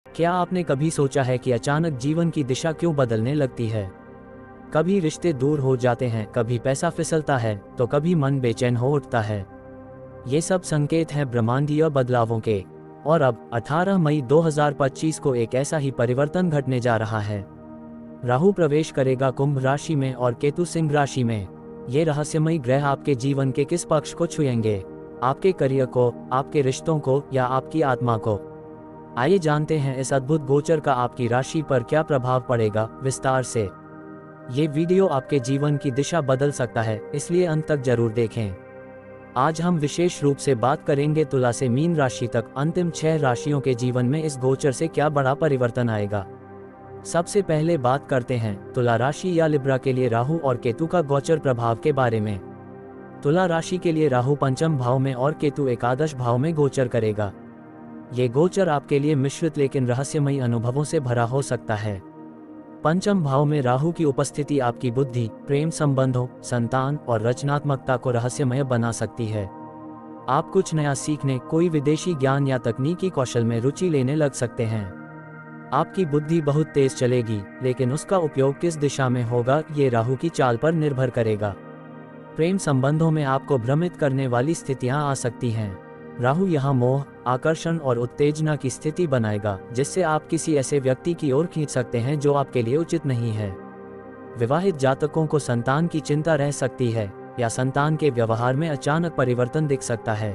क्या आपने कभी सोचा है कि अचानक जीवन की दिशा क्यों बदलने लगती है? कभी रिश्ते दूर हो जाते हैं, कभी पैसा फिसलता है, तो कभी मन बेचैन हो उठता है। ये सब संकेत हैं ब्रह्मांडीय बदलावों के। और अब 18 मई 2025 को एक ऐसा ही परिवर्तन घटने जा रहा है। राहु प्रवेश करेगा कुंभ राशि में और केतु सिंह राशि में। ये रहस्यमयी ग्रह आपके जीवन के किस पक्ष को छुएंगे? आपके करियर को, आपके रिश्तों को, या आपकी आत्मा को? आइए जानते हैं इस अद्भुत गोचर का आपकी राशि पर क्या प्रभाव पड़ेगा विस्तार से। ये वीडियो आपके जीवन की दिशा बदल सकता है, इसलिए अंत तक जरूर देखें। आज हम विशेष रूप से बात करेंगे तुला से मीन राशि तक अंतिम 6 राशियों के जीवन में इस गोचर से क्या बड़ा परिवर्तन आएगा। सबसे पहले बात करते हैं तुला राशि या लिब्रा के लिए राहु और केतु का गोचर प्रभाव के बारे में। तुला राशि के लिए राहु पंचम भाव में और केतु एकादश भाव में गोचर करेगा। ये गोचर आपके लिए मिश्रित लेकिन रहस्यमयी अनुभवों से भरा हो सकता है। पंचम भाव में राहु की उपस्थिति आपकी बुद्धि, प्रेम संबंधों, संतान और रचनात्मकता को रहस्यमय बना सकती है। आप कुछ नया सीखने, कोई विदेशी ज्ञान या तकनीकी कौशल में रुचि लेने लग सकते हैं। आपकी बुद्धि बहुत तेज चलेगी, लेकिन उसका उपयोग किस दिशा में होगा ये राहु की चाल पर निर्भर करेगा। प्रेम संबंधों में आपको भ्रमित करने वाली स्थितियां आ सकती हैं। राहु यहाँ मोह, आकर्षण और उत्तेजना की स्थिति बनाएगा, जिससे आप किसी ऐसे व्यक्ति की ओर खींच सकते हैं जो आपके लिए उचित नहीं है। विवाहित जातकों को संतान की चिंता रह सकती है, या संतान के व्यवहार में अचानक परिवर्तन दिख सकता है।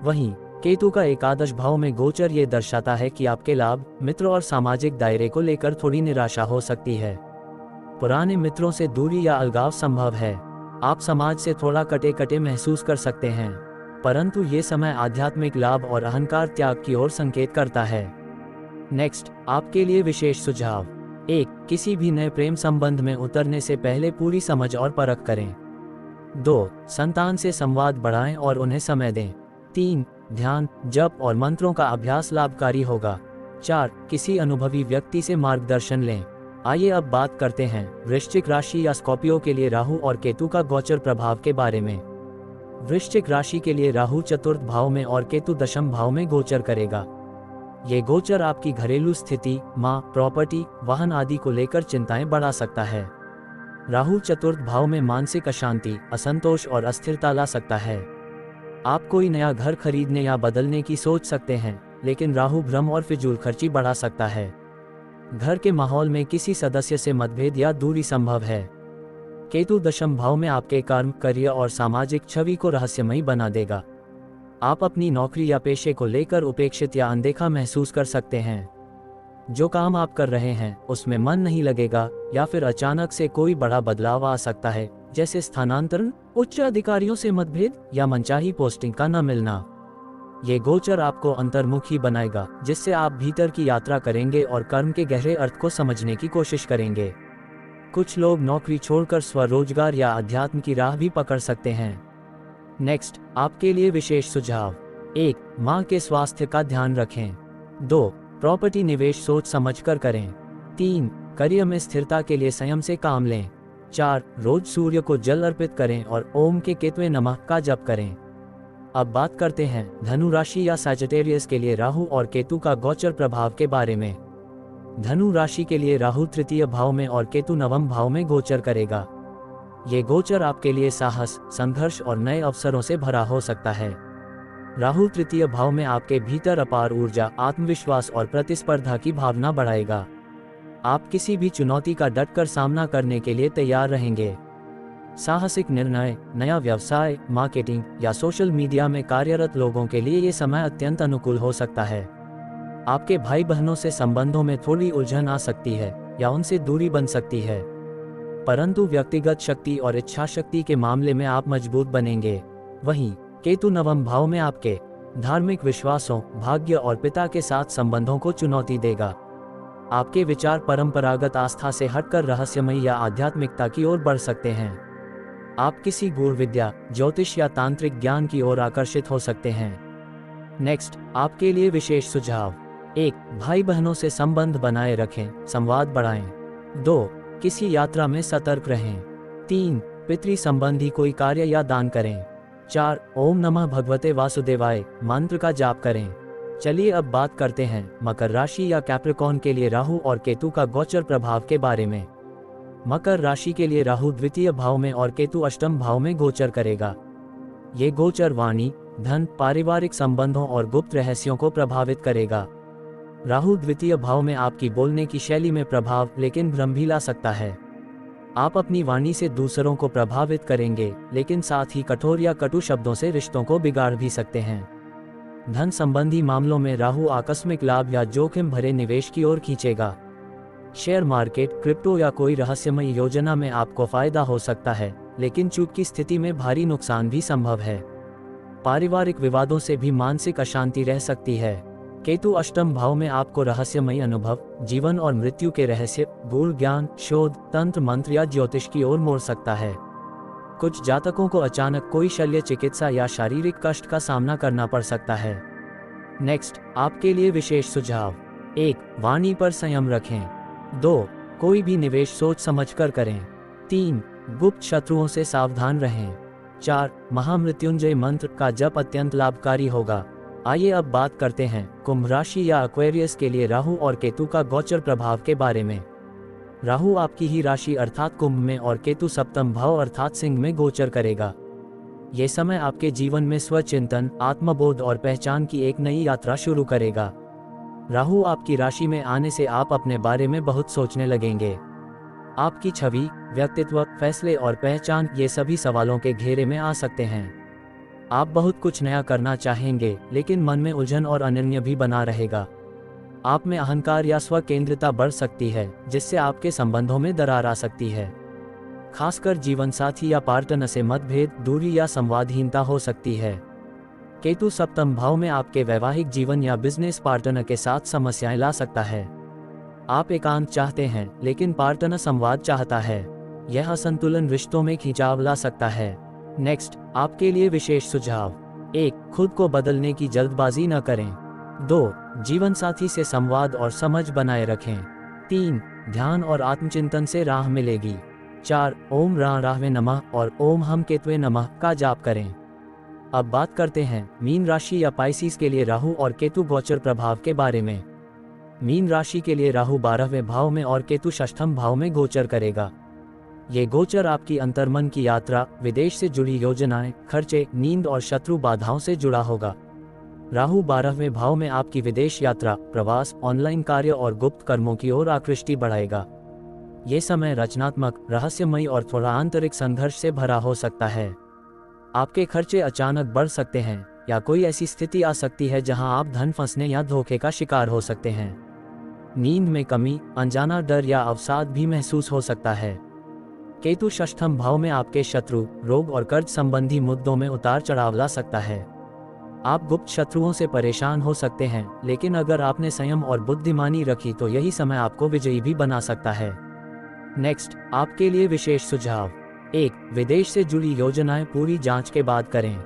वहीं केतु का एकादश भाव में गोचर ये दर्शाता है कि आपके लाभ, मित्र और सामाजिक दायरे को लेकर थोड़ी निराशा हो सकती है। पुराने मित्रों से दूरी या अलगाव संभव है। आप समाज से थोड़ा कटे कटे महसूस कर सकते हैं, परंतु ये समय आध्यात्मिक लाभ और अहंकार त्याग की ओर संकेत करता है। नेक्स्ट, आपके लिए विशेष सुझाव। 1. किसी भी नए प्रेम संबंध में उतरने से पहले पूरी समझ और परख करें। 2. संतान से संवाद बढ़ाएं और उन्हें समय दें। 3. ध्यान, जप और मंत्रों का अभ्यास लाभकारी होगा। 4. किसी अनुभवी व्यक्ति से मार्गदर्शन लें। आइए अब बात करते हैं वृश्चिक राशि या स्कॉर्पियो के लिए राहु और केतु का गोचर प्रभाव के बारे में। वृश्चिक राशि के लिए राहु चतुर्थ भाव में और केतु दशम भाव में गोचर करेगा। ये गोचर आपकी घरेलू स्थिति, मां, प्रॉपर्टी, वाहन आदि को लेकर चिंताएं बढ़ा सकता है। राहु चतुर्थ भाव में मानसिक अशांति, असंतोष और अस्थिरता ला सकता है। आप कोई नया घर खरीदने या बदलने की सोच सकते हैं, लेकिन राहु भ्रम और फिजूल खर्ची बढ़ा सकता है। घर के माहौल में किसी सदस्य से मतभेद या दूरी संभव है। केतु दशम भाव में आपके कर्म, करियर और सामाजिक छवि को रहस्यमयी बना देगा। आप अपनी नौकरी या पेशे को लेकर उपेक्षित या अनदेखा महसूस कर सकते हैं। जो काम आप कर रहे हैं उसमें मन नहीं लगेगा, या फिर अचानक से कोई बड़ा बदलाव आ सकता है, जैसे स्थानांतरण, उच्च अधिकारियों से मतभेद या मनचाही पोस्टिंग का न मिलना। ये गोचर आपको अंतर्मुखी बनाएगा, जिससे आप भीतर की यात्रा करेंगे और कर्म के गहरे अर्थ को समझने की कोशिश करेंगे। कुछ लोग नौकरी छोड़कर स्वरोजगार या अध्यात्म की राह भी पकड़ सकते हैं। नेक्स्ट, आपके लिए विशेष सुझाव। 1. मां के स्वास्थ्य का ध्यान रखें। 2. प्रॉपर्टी निवेश सोच समझकर करें। 3. करियर में स्थिरता के लिए संयम से काम लें। 4. रोज सूर्य को जल अर्पित करें और ओम के केतवे नमः का जप करें। अब बात करते हैं धनु राशि या सैजिटेरियस के लिए राहु और केतु का गोचर प्रभाव के बारे में। धनु राशि के लिए राहु तृतीय भाव में और केतु नवम भाव में गोचर करेगा। ये गोचर आपके लिए साहस, संघर्ष और नए अवसरों से भरा हो सकता है। राहु तृतीय भाव में आपके भीतर अपार ऊर्जा, आत्मविश्वास और प्रतिस्पर्धा की भावना बढ़ाएगा। आप किसी भी चुनौती का डटकर सामना करने के लिए तैयार रहेंगे। साहसिक निर्णय, नया व्यवसाय, मार्केटिंग या सोशल मीडिया में कार्यरत लोगों के लिए ये समय अत्यंत अनुकूल हो सकता है। आपके भाई बहनों से संबंधों में थोड़ी उलझन आ सकती है या उनसे दूरी बन सकती है, परंतु व्यक्तिगत शक्ति और इच्छा शक्ति के मामले में आप मजबूत बनेंगे। वहीं केतु नवम भाव में आपके धार्मिक विश्वासों, भाग्य और पिता के साथ संबंधों को चुनौती देगा। आपके विचार परंपरागत आस्था से हटकर रहस्यमयी या आध्यात्मिकता की ओर बढ़ सकते हैं। आप किसी गूढ़ विद्या, ज्योतिष या तांत्रिक ज्ञान की ओर आकर्षित हो सकते हैं। नेक्स्ट, आपके लिए विशेष सुझाव। 1. भाई बहनों से संबंध बनाए रखें, संवाद बढ़ाएं। 2. किसी यात्रा में सतर्क रहें। 3. पितृ संबंधी कोई कार्य या दान करें। 4. ओम नमः भगवते वासुदेवाय मंत्र का जाप करें। चलिए अब बात करते हैं मकर राशि या कैप्रिकॉर्न के लिए राहु और केतु का गोचर प्रभाव के बारे में। मकर राशि के लिए राहु द्वितीय भाव में और केतु अष्टम भाव में गोचर करेगा। ये गोचर वाणी, धन, पारिवारिक संबंधों और गुप्त रहस्यों को प्रभावित करेगा। राहु द्वितीय भाव में आपकी बोलने की शैली में प्रभाव लेकिन भ्रम भी ला सकता है। आप अपनी वाणी से दूसरों को प्रभावित करेंगे, लेकिन साथ ही कठोर या कटु शब्दों से रिश्तों को बिगाड़ भी सकते हैं। धन संबंधी मामलों में राहु आकस्मिक लाभ या जोखिम भरे निवेश की ओर खींचेगा। शेयर मार्केट, क्रिप्टो या कोई रहस्यमय योजना में आपको फायदा हो सकता है, लेकिन चूक की स्थिति में भारी नुकसान भी संभव है। पारिवारिक विवादों से भी मानसिक अशांति रह सकती है। केतु अष्टम भाव में आपको रहस्यमय अनुभव, जीवन और मृत्यु के रहस्य, गूढ़ ज्ञान, शोध, तंत्र मंत्र या ज्योतिष की ओर मोड़ सकता है। कुछ जातकों को अचानक कोई शल्य चिकित्सा या शारीरिक कष्ट का सामना करना पड़ सकता है। नेक्स्ट, आपके लिए विशेष सुझाव। 1. वाणी पर संयम रखें। 2. कोई भी निवेश सोच समझकर करें। 3. गुप्त शत्रुओं से सावधान रहें। 4. महामृत्युंजय मंत्र का जप अत्यंत लाभकारी होगा। आइए अब बात करते हैं कुंभ राशि या एक्वेरियस के लिए राहु और केतु का गोचर प्रभाव के बारे में। राहु आपकी ही राशि अर्थात कुंभ में और केतु सप्तम भाव अर्थात सिंह में गोचर करेगा। ये समय आपके जीवन में स्वचिंतन, आत्मबोध और पहचान की एक नई यात्रा शुरू करेगा। राहु आपकी राशि में आने से आप अपने बारे में बहुत सोचने लगेंगे। आपकी छवि, व्यक्तित्व, फैसले और पहचान, ये सभी सवालों के घेरे में आ सकते हैं। आप बहुत कुछ नया करना चाहेंगे, लेकिन मन में उलझन और अनिर्णय भी बना रहेगा। आप में अहंकार या स्वकेंद्रिता बढ़ सकती है, जिससे आपके संबंधों में दरार आ सकती है। खासकर जीवन साथी या पार्टनर से मतभेद, दूरी या संवादहीनता हो सकती है। केतु सप्तम भाव में आपके वैवाहिक जीवन या बिजनेस पार्टनर के साथ समस्याएं ला सकता है। आप एकांत चाहते हैं, लेकिन पार्टनर संवाद चाहता है। यह असंतुलन रिश्तों में खिंचाव ला सकता है। नेक्स्ट, आपके लिए विशेष सुझाव। 1. खुद को बदलने की जल्दबाजी न करें। 2. जीवन साथी से संवाद और समझ बनाए रखें। 3. ध्यान और आत्मचिंतन से राह मिलेगी। 4. ओम राहवे नमः और ओम हम केतवे नमः का जाप करें। अब बात करते हैं मीन राशि या पाइसिस के लिए राहु और केतु गोचर प्रभाव के बारे में। मीन राशि के लिए राहु 12वें भाव में और केतु षष्ठम भाव में गोचर करेगा। ये गोचर आपकी अंतर्मन की यात्रा, विदेश से जुड़ी योजनाएं, खर्चे, नींद और शत्रु बाधाओं से जुड़ा होगा। राहु 12वें भाव में आपकी विदेश यात्रा, प्रवास, ऑनलाइन कार्य और गुप्त कर्मों की ओर आकृष्टि बढ़ाएगा। ये समय रचनात्मक, रहस्यमयी और थोड़ा आंतरिक संघर्ष से भरा हो सकता है। आपके खर्चे अचानक बढ़ सकते हैं या कोई ऐसी स्थिति आ सकती है जहां आप धन फंसने या धोखे का शिकार हो सकते हैं। नींद में कमी, अनजाना डर या अवसाद भी महसूस हो सकता है। केतु षष्ठम भाव में आपके शत्रु, रोग और कर्ज संबंधी मुद्दों में उतार चढ़ाव ला सकता है। आप गुप्त शत्रुओं से परेशान हो सकते हैं, लेकिन अगर आपने संयम और बुद्धिमानी रखी तो यही समय आपको विजयी भी बना सकता है। नेक्स्ट, आपके लिए विशेष सुझाव। 1. विदेश से जुड़ी योजनाएं पूरी जांच के बाद करें।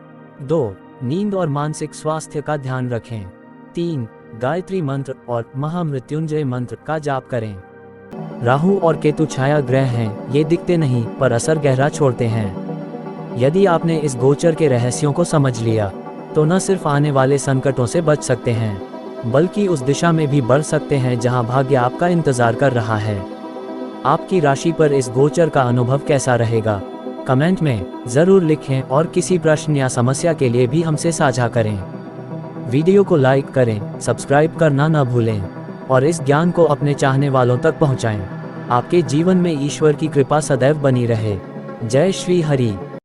2. नींद और मानसिक स्वास्थ्य का ध्यान रखें। 3. गायत्री मंत्र और महामृत्युंजय मंत्र का जाप करें। राहु और केतु छाया ग्रह हैं, ये दिखते नहीं पर असर गहरा छोड़ते हैं। यदि आपने इस गोचर के रहस्यों को समझ लिया, तो न सिर्फ आने वाले संकटों से बच सकते हैं, बल्कि उस दिशा में भी बढ़ सकते हैं जहां भाग्य आपका इंतजार कर रहा है। आपकी राशि पर इस गोचर का अनुभव कैसा रहेगा? कमेंट में ज़रूर लिखें और किसी प्रश्न या समस्या के लिए भी हमसे साझा करें। वीडियो को लाइक करें, सब्सक्राइब करना न भूलें और इस ज्ञान को अपने चाहने वालों तक पहुंचाएं। आपके जीवन में ईश्वर की कृपा सदैव बनी रहे। जय श्री हरि।